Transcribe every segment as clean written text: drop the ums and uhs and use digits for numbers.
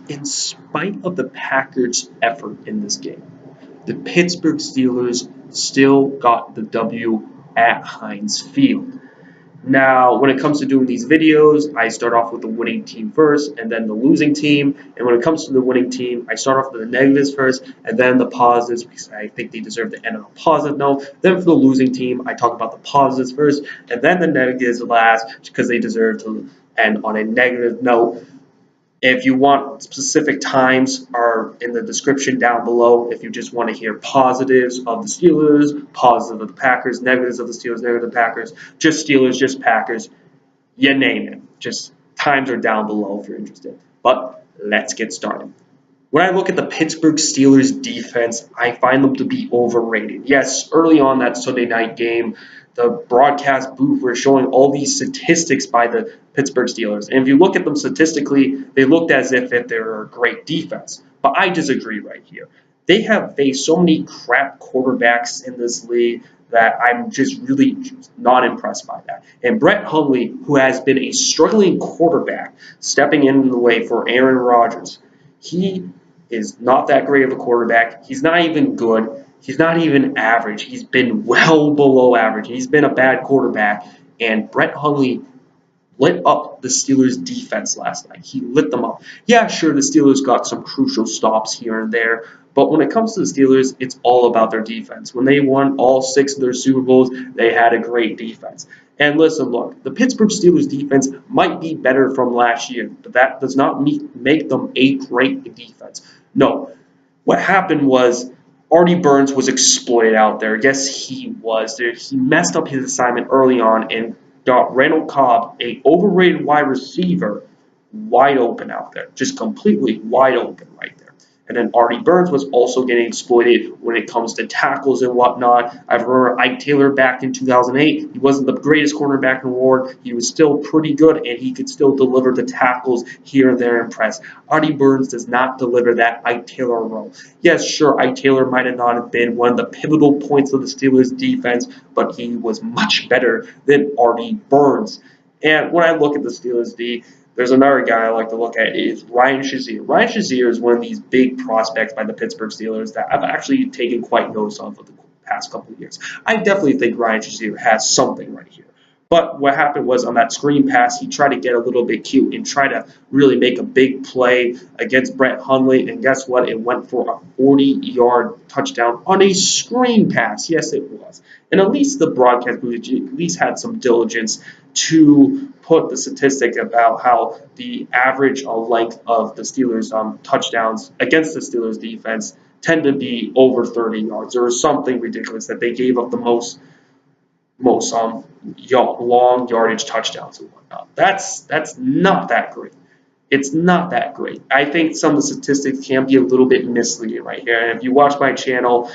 in spite of the Packers' effort in this game, the Pittsburgh Steelers still got the W at Heinz Field. Now, when it comes to doing these videos, I start off with the winning team first and then the losing team. And when it comes to the winning team, I start off with the negatives first and then the positives because I think they deserve to end on a positive note. Then for the losing team, I talk about the positives first and then the negatives last because they deserve to end on a negative note. If you want specific times are in the description down below. If you just want to hear positives of the Steelers, positive of the Packers, negatives of the Steelers, negative of the Packers, just Steelers, just Packers, you name it. Just times are down below if you're interested. But let's get started. When I look at the Pittsburgh Steelers defense, I find them to be overrated. Yes, early on that Sunday night game, the broadcast booth were showing all these statistics by the Pittsburgh Steelers. And if you look at them statistically, they looked as if they're a great defense. But I disagree right here. They have faced so many crap quarterbacks in this league that I'm just really not impressed by that. And Brett Hundley, who has been a struggling quarterback, stepping in the way for Aaron Rodgers, he is not that great of a quarterback. He's not even good. He's not even average. He's been well below average. He's been a bad quarterback. And Brett Hundley lit up the Steelers' defense last night. He lit them up. Yeah, sure, the Steelers got some crucial stops here and there. But when it comes to the Steelers, it's all about their defense. When they won all 6 of their Super Bowls, they had a great defense. And listen, look, the Pittsburgh Steelers defense might be better from last year, but that does not make them a great defense. No. What happened was Artie Burns was exploited out there. Yes, he was. He messed up his assignment early on and got Randall Cobb, a overrated wide receiver, wide open out there. Just completely wide open right there. And then Artie Burns was also getting exploited when it comes to tackles and whatnot. I remember Ike Taylor back in 2008. He wasn't the greatest cornerback in the world. He was still pretty good, and he could still deliver the tackles here and there and press. Artie Burns does not deliver that Ike Taylor role. Yes, sure, Ike Taylor might have not have been one of the pivotal points of the Steelers' defense, but he was much better than Artie Burns. And when I look at the Steelers' D, there's another guy I like to look at is Ryan Shazier. Ryan Shazier is one of these big prospects by the Pittsburgh Steelers that I've actually taken quite notice of the past couple of years. I definitely think Ryan Shazier has something right here. But what happened was on that screen pass, he tried to get a little bit cute and try to really make a big play against Brett Hundley. And guess what? It went for a 40-yard touchdown on a screen pass. Yes, it was. And at least the broadcast booth at least had some diligence to put the statistic about how the average length of the Steelers' touchdowns against the Steelers' defense tend to be over 30 yards or something ridiculous that they gave up the most long yardage touchdowns and whatnot. That's not that great. It's not that great. I think some of the statistics can be a little bit misleading right here. And if you watch my channel,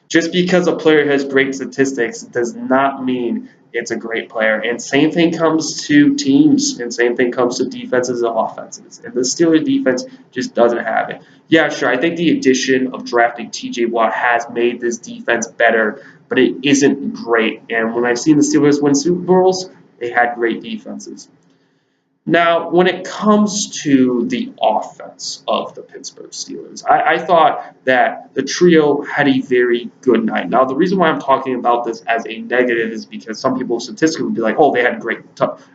just because a player has great statistics does not mean it's a great player. And same thing comes to teams, and same thing comes to defenses and offenses. And the Steelers defense just doesn't have it. Yeah, sure, I think the addition of drafting T.J. Watt has made this defense better, but it isn't great. And when I've seen the Steelers win Super Bowls, they had great defenses. Now, when it comes to the offense of the Pittsburgh Steelers, I thought that the trio had a very good night. Now, the reason why I'm talking about this as a negative is because some people statistically would be like, oh, they had a great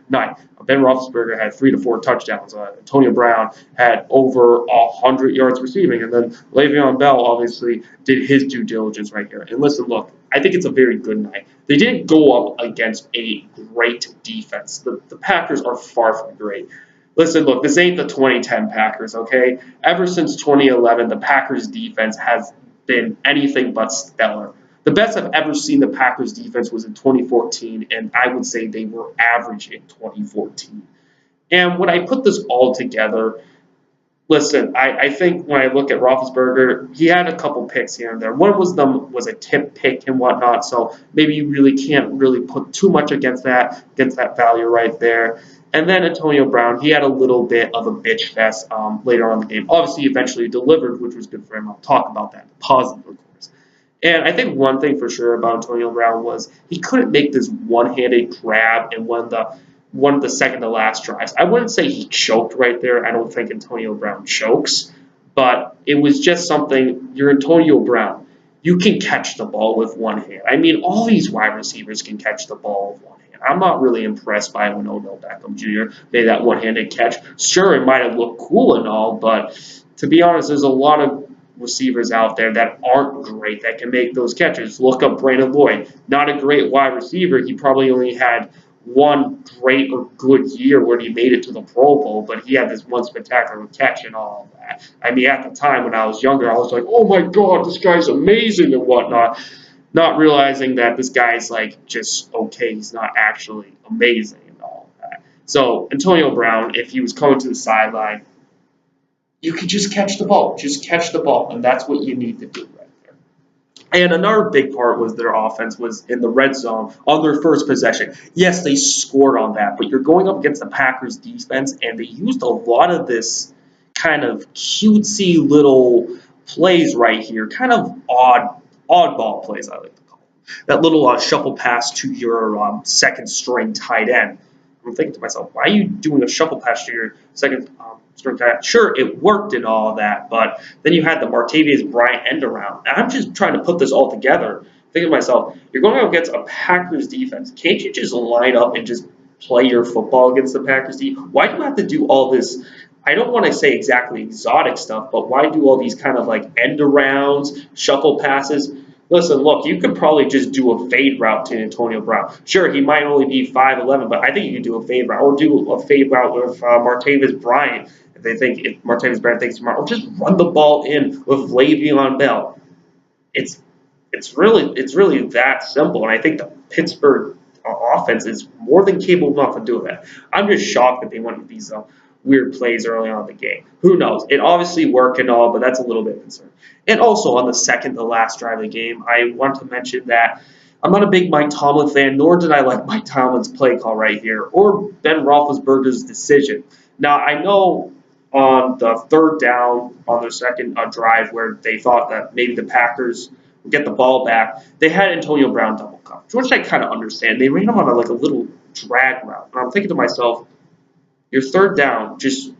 night. Ben Roethlisberger had 3 to 4 touchdowns. Antonio Brown had over 100 yards receiving. And then Le'Veon Bell obviously did his due diligence right here. And listen, look, I think it's a very good night. They didn't go up against a great defense. The Packers are far from great. Listen, look, this ain't the 2010 Packers, okay? Ever since 2011, the Packers defense has been anything but stellar. The best I've ever seen the Packers defense was in 2014, and I would say they were average in 2014. And when I put this all together, listen, I think when I look at Roethlisberger, he had a couple picks here and there. One of them was a tip pick and whatnot, so maybe you really can't really put too much against that value right there. And then Antonio Brown, he had a little bit of a bitch fest later on in the game. Obviously, eventually delivered, which was good for him. I'll talk about that. Positive, of course. And I think one thing for sure about Antonio Brown was he couldn't make this one-handed grab and when the one of the second to last drives. I wouldn't say he choked right there. I don't think Antonio Brown chokes, but it was just something. You're Antonio Brown. You can catch the ball with one hand. I mean, all these wide receivers can catch the ball with one hand. I'm not really impressed by when Odell Beckham Jr. made that one-handed catch. Sure, it might have looked cool and all, but to be honest, there's a lot of receivers out there that aren't great that can make those catches. Look up Brandon Lloyd. Not a great wide receiver. He probably only had one great or good year where he made it to the Pro Bowl, but he had this one spectacular catch and all of that. I mean, at the time when I was younger, I was like, oh my God, this guy's amazing and whatnot, not realizing that this guy's like just okay. He's not actually amazing and all of that. So Antonio Brown, if he was coming to the sideline, you could just catch the ball. Just catch the ball, and that's what you need to do right there. And another big part was their offense was in the red zone on their first possession. Yes, they scored on that, but you're going up against the Packers defense, and they used a lot of this kind of cutesy little plays right here, kind of oddball plays, I like to call them. That little shuffle pass to your second string tight end. I'm thinking to myself, why are you doing a shuffle pass to your second string tight end? Sure, it worked and all that, but then you had the Martavius Bryant end around. And I'm just trying to put this all together, thinking to myself, you're going up against a Packers defense. Can't you just line up and just play your football against the Packers defense? Why do you have to do all this? I don't want to say exactly exotic stuff, but why do all these kind of like end arounds, shuffle passes? Listen, look, you could probably just do a fade route to Antonio Brown. Sure, he might only be 5'11", but I think you could do a fade route or do a fade route with Martavis Bryant if Martavis Bryant thinks tomorrow, or just run the ball in with Le'Veon Bell. It's really that simple, and I think the Pittsburgh offense is more than capable enough of doing that. I'm just shocked that they went with these weird plays early on in the game. Who knows? It obviously worked and all, but that's a little bit concerned. And also on the second to last drive of the game, I want to mention that I'm not a big Mike Tomlin fan, nor did I like Mike Tomlin's play call right here, or Ben Roethlisberger's decision. Now, I know on the third down on their second drive where they thought that maybe the Packers would get the ball back, they had Antonio Brown double coverage, which I kind of understand. They ran him on a little drag route. And I'm thinking to myself, your third down, just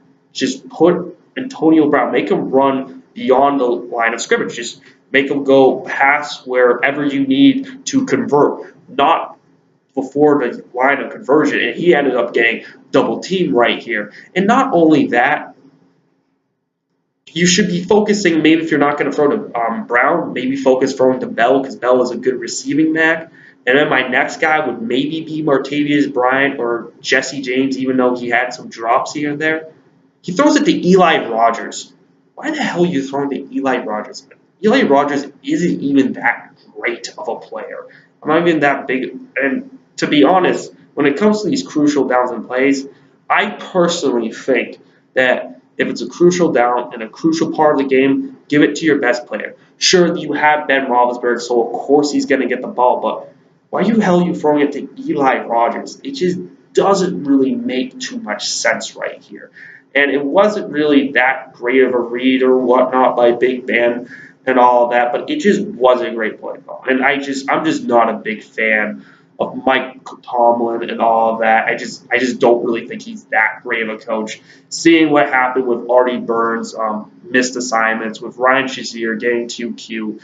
put Antonio Brown, make him run beyond the line of scrimmage. Just make him go past wherever you need to convert, not before the line of conversion. And he ended up getting double teamed right here. And not only that, you should be focusing, maybe if you're not going to throw to Brown, maybe focus throwing to Bell, because Bell is a good receiving back. And then my next guy would maybe be Martavius Bryant or Jesse James, even though he had some drops here and there. He throws it to Eli Rogers. Why the hell are you throwing to Eli Rogers? Eli Rogers isn't even that great of a player. I'm not even that big. And to be honest, when it comes to these crucial downs and plays, I personally think that if it's a crucial down and a crucial part of the game, give it to your best player. Sure, you have Ben Roethlisberger, so of course he's going to get the ball, but why the hell are you throwing it to Eli Rogers? It just doesn't really make too much sense right here. And it wasn't really that great of a read or whatnot by Big Ben and all of that, but it just wasn't a great play call. And I'm just not a big fan of Mike Tomlin and all of that. I just don't really think he's that great of a coach. Seeing what happened with Artie Burns, missed assignments, with Ryan Shazier getting too cute,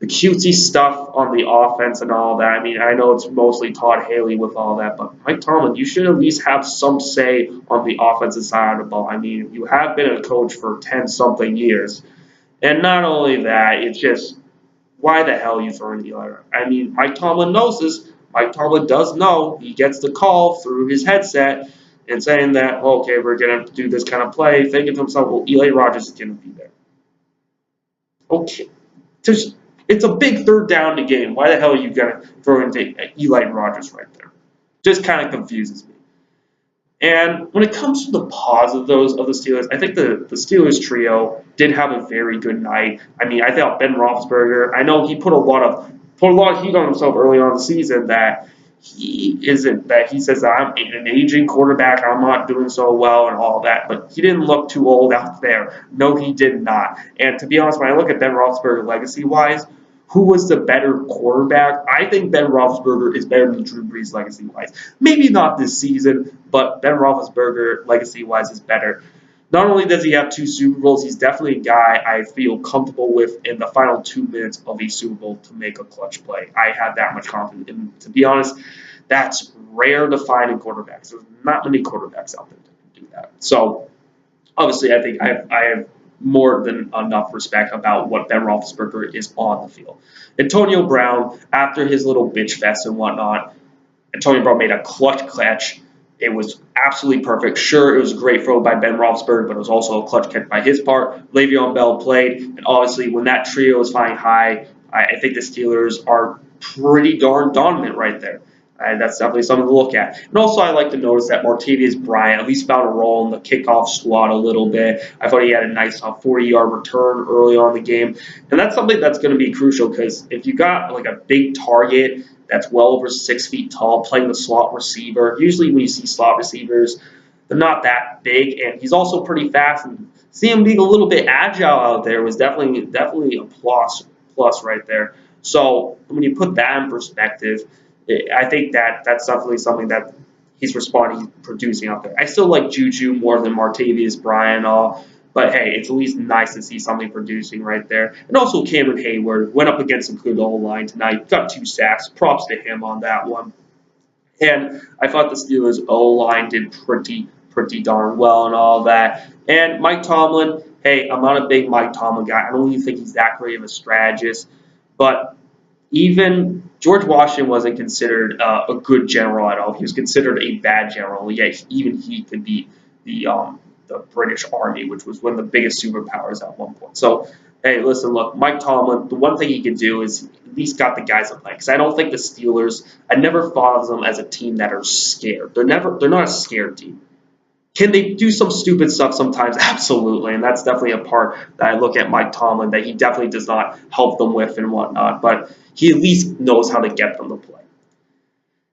the cutesy stuff on the offense and all that. I mean, I know it's mostly Todd Haley with all that, but Mike Tomlin, you should at least have some say on the offensive side of the ball. I mean, you have been a coach for 10-something years. And not only that, it's just, why the hell are you throwing Eli? I mean, Mike Tomlin knows this. Mike Tomlin does know. He gets the call through his headset and saying that, okay, we're going to do this kind of play, thinking to himself, well, Eli Rogers is going to be there. Okay. It's a big third down to game. Why the hell are you going to throw into Eli Rogers right there? Just kind of confuses me. And when it comes to the positives of the Steelers, I think the Steelers trio did have a very good night. I mean, I thought Ben Roethlisberger, I know he put a lot of heat on himself early on in the season that he says that I'm an aging quarterback, I'm not doing so well and all that, but he didn't look too old out there. No, he did not. And to be honest, when I look at Ben Roethlisberger legacy-wise, who was the better quarterback, I think Ben Roethlisberger is better than Drew Brees legacy-wise. Maybe not this season, but Ben Roethlisberger legacy-wise is better. Not only does he have 2 Super Bowls, he's definitely a guy I feel comfortable with in the final 2 minutes of a Super Bowl to make a clutch play. I have that much confidence. And to be honest, that's rare to find in quarterbacks. There's not many quarterbacks out there that can do that. So obviously, I think I have more than enough respect about what Ben Roethlisberger is on the field. Antonio Brown, after his little bitch fest and whatnot, Antonio Brown made a clutch catch. It was absolutely perfect. Sure, it was a great throw by Ben Roethlisberger, but it was also a clutch catch by his part. Le'Veon Bell played, and obviously when that trio is flying high, I think the Steelers are pretty darn dominant right there. That's definitely something to look at. And also, I like to notice that Martavius Bryant at least found a role in the kickoff squad a little bit. I thought he had a nice 40-yard return early on in the game. And that's something that's going to be crucial because if you got like a big target that's well over 6 feet tall playing the slot receiver, usually when you see slot receivers, they're not that big. And he's also pretty fast. And seeing him being a little bit agile out there was definitely a plus right there. So when you put that in perspective, I think that's definitely something that he's responding, he's producing out there. I still like Juju more than Martavius Bryant, all, but hey, it's at least nice to see something producing right there. And also Cameron Hayward went up against a good O-line tonight, got 2 sacks. Props to him on that one. And I thought the Steelers O-line did pretty darn well and all that. And Mike Tomlin, hey, I'm not a big Mike Tomlin guy. I don't even think he's that great of a strategist, but even George Washington wasn't considered a good general at all. He was considered a bad general. Yet even he could beat the British Army, which was one of the biggest superpowers at one point. So, hey, listen, look, Mike Tomlin, the one thing he could do is at least got the guys to play. Because I don't think the Steelers, I never thought of them as a team that are scared. They're not a scared team. Can they do some stupid stuff sometimes? Absolutely, and that's definitely a part that I look at Mike Tomlin that he definitely does not help them with and whatnot, but he at least knows how to get them to play.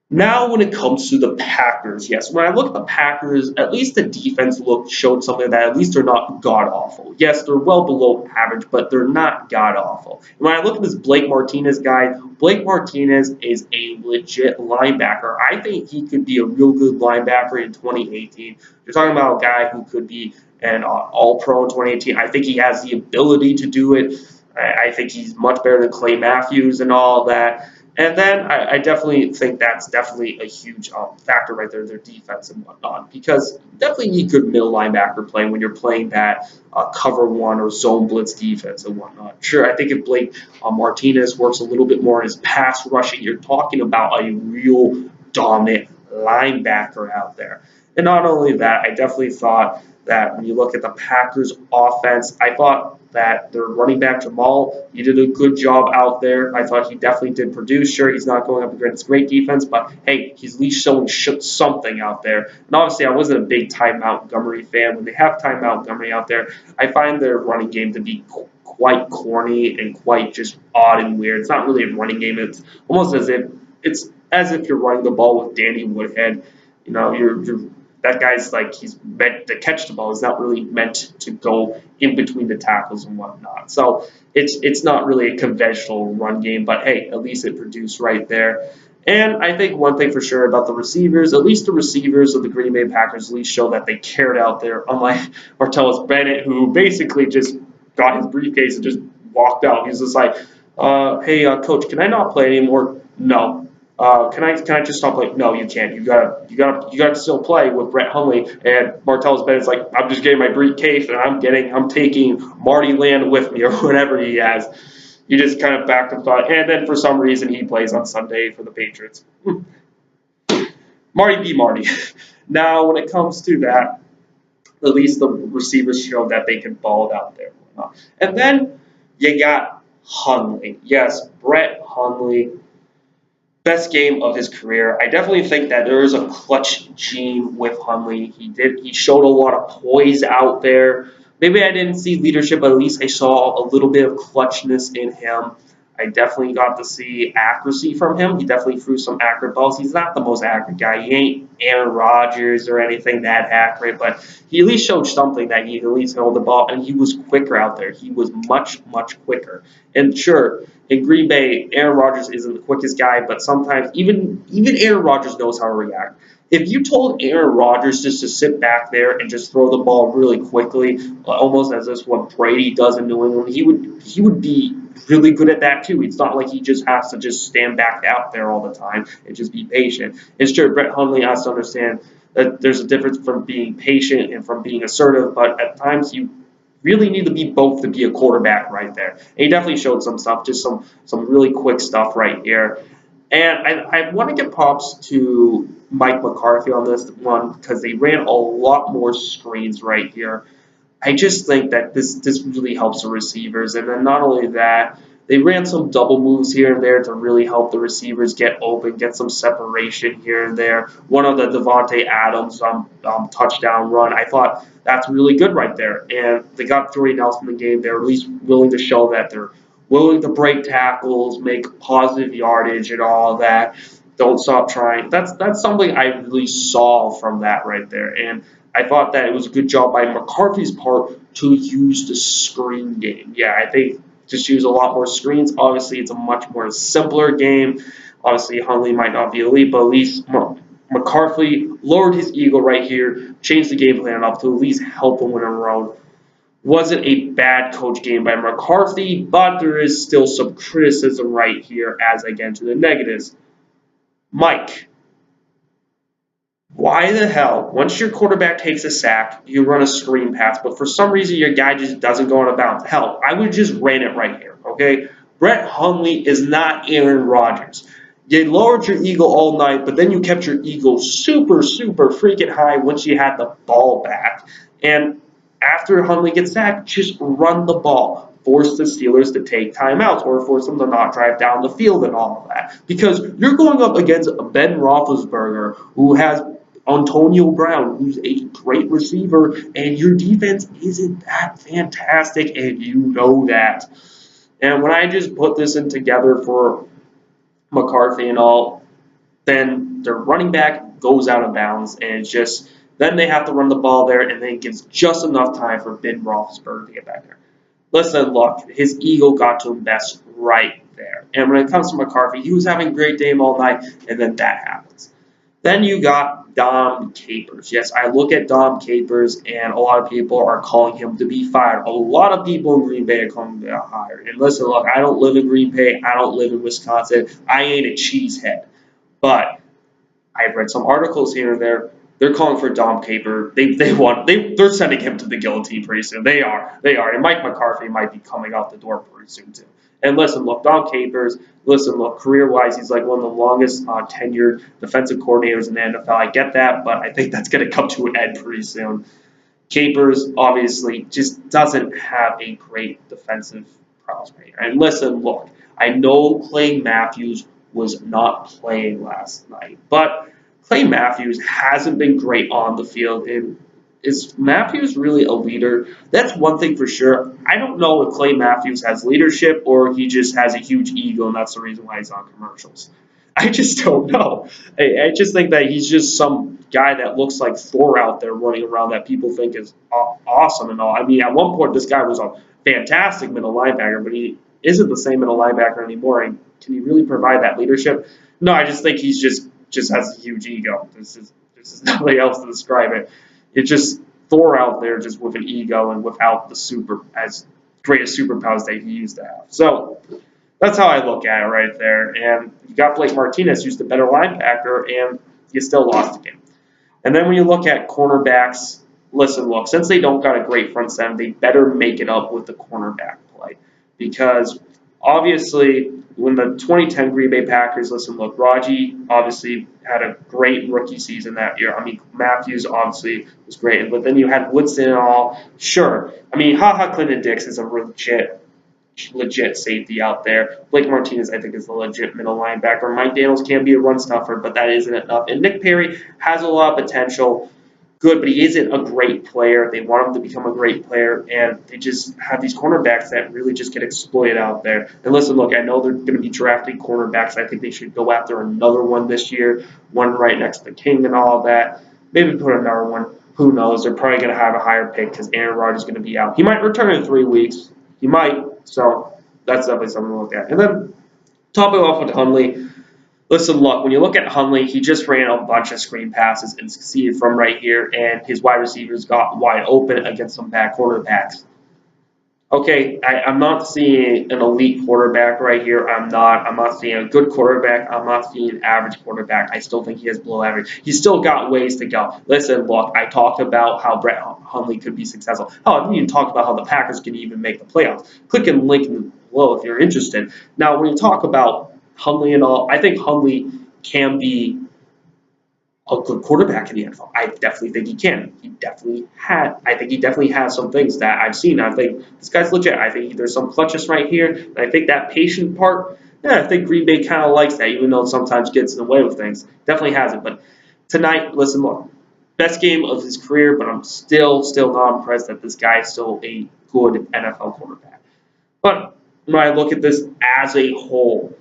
Now, when it comes to the Packers, yes, when I look at the Packers, at least the defense showed something that at least they're not god-awful. Yes, they're well below average, but they're not god-awful. And when I look at this Blake Martinez guy, Blake Martinez is a legit linebacker. I think he could be a real good linebacker in 2018. You're talking about a guy who could be an all-pro in 2018. I think he has the ability to do it. I think he's much better than Clay Matthews and all that. And then I definitely think that's definitely a huge factor right there, their defense and whatnot, because definitely need good middle linebacker play when you're playing that cover one or zone blitz defense and whatnot. Sure, I think if Blake Martinez works a little bit more in his pass rushing, you're talking about a real dominant linebacker out there. And not only that, I definitely thought that when you look at the Packers offense, I thought that their running back Jamal, he did a good job out there. I thought he definitely did produce. Sure, he's not going up against great defense, but hey, he's at least showing something out there. And obviously, I wasn't a big Ty Montgomery fan. When they have Ty Montgomery out there, I find their running game to be quite corny and quite just odd and weird. It's not really a running game. It's almost as if you're running the ball with Danny Woodhead. You know, that guy's like he's meant to catch the ball. He's not really meant to go in between the tackles and whatnot. So it's not really a conventional run game, but hey, at least it produced right there. And I think one thing for sure about the receivers, at least the receivers of the Green Bay Packers at least show that they cared out there, unlike Martellus Bennett, who basically just got his briefcase and just walked out. He's just like, hey, coach, can I not play anymore? No. Can I just stop playing? No, you can't. You gotta still play with Brett Hundley. And Martellus Bennett's like, I'm just getting my briefcase and I'm taking Marty Land with me or whatever he has. You just kind of backed him up. And then for some reason he plays on Sunday for the Patriots. Marty be Marty. Now when it comes to that, at least the receivers show that they can ball it out there. And then you got Hundley. Yes, Brett Hundley. Best game of his career. I definitely think that there is a clutch gene with Hundley. He showed a lot of poise out there. Maybe I didn't see leadership, but at least I saw a little bit of clutchness in him. I definitely got to see accuracy from him. He definitely threw some accurate balls. He's not the most accurate guy. He ain't Aaron Rodgers or anything that accurate, but he at least showed something that he could at least hold the ball, and he was quicker out there. He was much, much quicker. And sure, in Green Bay, Aaron Rodgers isn't the quickest guy, but sometimes even Aaron Rodgers knows how to react. If you told Aaron Rodgers just to sit back there and just throw the ball really quickly, almost as is what Brady does in New England, he would be really good at that too. It's not like he just has to just stand back out there all the time and just be patient. It's true, Brett Hundley has to understand that there's a difference from being patient and from being assertive, but at times you really need to be both to be a quarterback right there. And he definitely showed some stuff, just some really quick stuff right here. And I want to give props to Mike McCarthy on this one because they ran a lot more screens right here. I just think that this really helps the receivers. And then not only that, they ran some double moves here and there to really help the receivers get open, get some separation here and there. One of the Devontae Adams touchdown run, I thought that's really good right there. And they got Jordy Nelson in the game. They're at least willing to show that they're willing to break tackles, make positive yardage and all that. Don't stop trying. That's something I really saw from that right there. And I thought that it was a good job by McCarthy's part to use the screen game. Yeah, I think just use a lot more screens. Obviously, it's a much more simpler game. Obviously, Hundley might not be elite, but at least McCarthy lowered his ego right here, changed the game plan up to at least help him win a round. Wasn't a bad coach game by McCarthy, but there is still some criticism right here as I get into the negatives. Mike, why the hell, once your quarterback takes a sack, you run a screen pass, but for some reason your guy just doesn't go out of bounds? Hell, I would just ran it right here, okay? Brett Hundley is not Aaron Rodgers. You lowered your ego all night, but then you kept your ego super, super freaking high once you had the ball back. And after Hundley gets sacked, just run the ball. Force the Steelers to take timeouts or force them to not drive down the field and all of that. Because you're going up against Ben Roethlisberger, who has Antonio Brown, who's a great receiver, and your defense isn't that fantastic, and you know that. And when I just put this in together for McCarthy and all, then their running back goes out of bounds, and it's just then they have to run the ball there, and then it gives just enough time for Ben Roethlisberger to get back there. Listen, look, his ego got to him best right there. And when it comes to McCarthy, he was having a great game all night, and then that happens. Then you got Dom Capers. Yes, I look at Dom Capers, and a lot of people are calling him to be fired. A lot of people in Green Bay are calling him to be hired. And listen, look, I don't live in Green Bay. I don't live in Wisconsin. I ain't a cheesehead. But I've read some articles here and there. They're calling for Dom Caper. They're sending him to the guillotine pretty soon. They are. And Mike McCarthy might be coming out the door pretty soon too. And listen, look, Dom Capers. Listen, look, career-wise, he's like one of the longest tenured defensive coordinators in the NFL. I get that, but I think that's going to come to an end pretty soon. Capers obviously just doesn't have a great defensive prowess right here. And listen, look, I know Clay Matthews was not playing last night, but Clay Matthews hasn't been great on the field. And is Matthews really a leader? That's one thing for sure. I don't know if Clay Matthews has leadership or he just has a huge ego and that's the reason why he's on commercials. I just don't know. I just think that he's just some guy that looks like Thor out there running around that people think is awesome and all. I mean, at one point, this guy was a fantastic middle linebacker, but he isn't the same middle linebacker anymore. And can he really provide that leadership? No, I just think he's just has a huge ego. This is nothing else to describe it. It's just Thor out there just with an ego and without the as great as superpowers that he used to have. So that's how I look at it right there. And you got Blake Martinez, who's the better linebacker, and you still lost the game. And then when you look at cornerbacks, listen, look, since they don't got a great front seven, they better make it up with the cornerback play. Because obviously, when the 2010 Green Bay Packers, listen, look, Raji obviously had a great rookie season that year. I mean, Matthews obviously was great. But then you had Woodson and all. Sure. I mean, Clinton Dix is a legit safety out there. Blake Martinez, I think, is the legit middle linebacker. Mike Daniels can be a run stuffer, but that isn't enough. And Nick Perry has a lot of potential. good, but he isn't a great player. They want him to become a great player, and they just have these cornerbacks that really just get exploited out there. And listen, look, I know they're going to be drafting cornerbacks. I think they should go after another one this year, one right next to King and all that. Maybe put another one. Who knows? They're probably going to have a higher pick because Aaron Rodgers is going to be out. He might return in 3 weeks. He might. So that's definitely something to look at. And then topping off with Hundley. Listen, look, when you look at Hundley, he just ran a bunch of screen passes and succeeded from right here, and his wide receivers got wide open against some bad quarterbacks. Okay, I'm not seeing an elite quarterback right here. I'm not seeing a good quarterback. I'm not seeing an average quarterback. I still think he has below average. He's still got ways to go. Listen, look, I talked about how Brett Hundley could be successful. Oh, I didn't even talk about how the Packers can even make the playoffs. Click and link below if you're interested. Now, when you talk about Hundley and all, I think Hundley can be a good quarterback in the NFL. I definitely think he can. I think he definitely has some things that I've seen. I think this guy's legit. I think there's some clutches right here. And I think that patient part, yeah, I think Green Bay kind of likes that, even though it sometimes gets in the way with things. Definitely has it. But tonight, listen, look, best game of his career, but I'm still not impressed that this guy is still a good NFL quarterback. But when I look at this as a whole,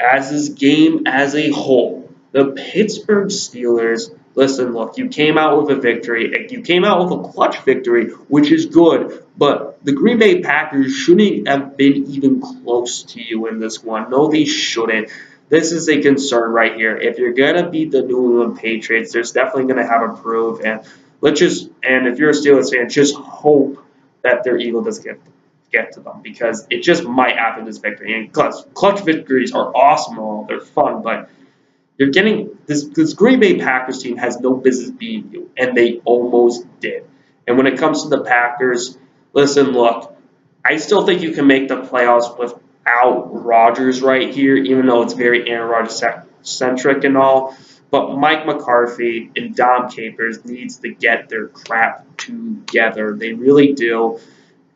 as his game as a whole, the Pittsburgh Steelers, listen, look, you came out with a victory. You came out with a clutch victory, which is good, but the Green Bay Packers shouldn't have been even close to you in this one. No, they shouldn't. This is a concern right here. If you're going to beat the New England Patriots, there's definitely going to have a prove. And if you're a Steelers fan, just hope that their Eagle doesn't get to them because it just might happen this victory. And clutch victories are awesome, all they're fun, but you're getting this Green Bay Packers team has no business beating you, and they almost did. And when it comes to the Packers, listen, look, I still think you can make the playoffs without Rodgers right here, even though it's very Aaron Rodgers centric and all. But Mike McCarthy and Dom Capers needs to get their crap together. They really do.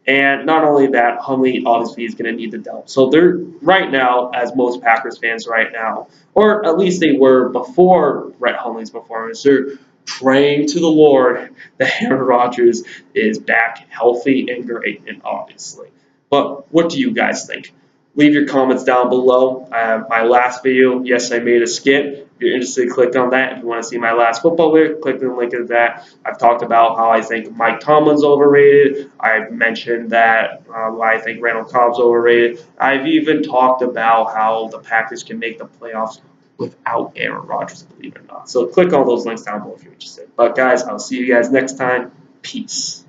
And not only that, Hundley obviously is going to need the help. So they're right now, as most Packers fans right now, or at least they were before Brett Hundley's performance, they're praying to the Lord that Aaron Rodgers is back healthy and great, and obviously. But what do you guys think? Leave your comments down below. My last video, yes, I made a skit. If you're interested, click on that. If you want to see my last football video, click the link to that. I've talked about how I think Mike Tomlin's overrated. I've mentioned that why I think Randall Cobb's overrated. I've even talked about how the Packers can make the playoffs without Aaron Rodgers, believe it or not. So click on those links down below if you're interested. But guys, I'll see you guys next time. Peace.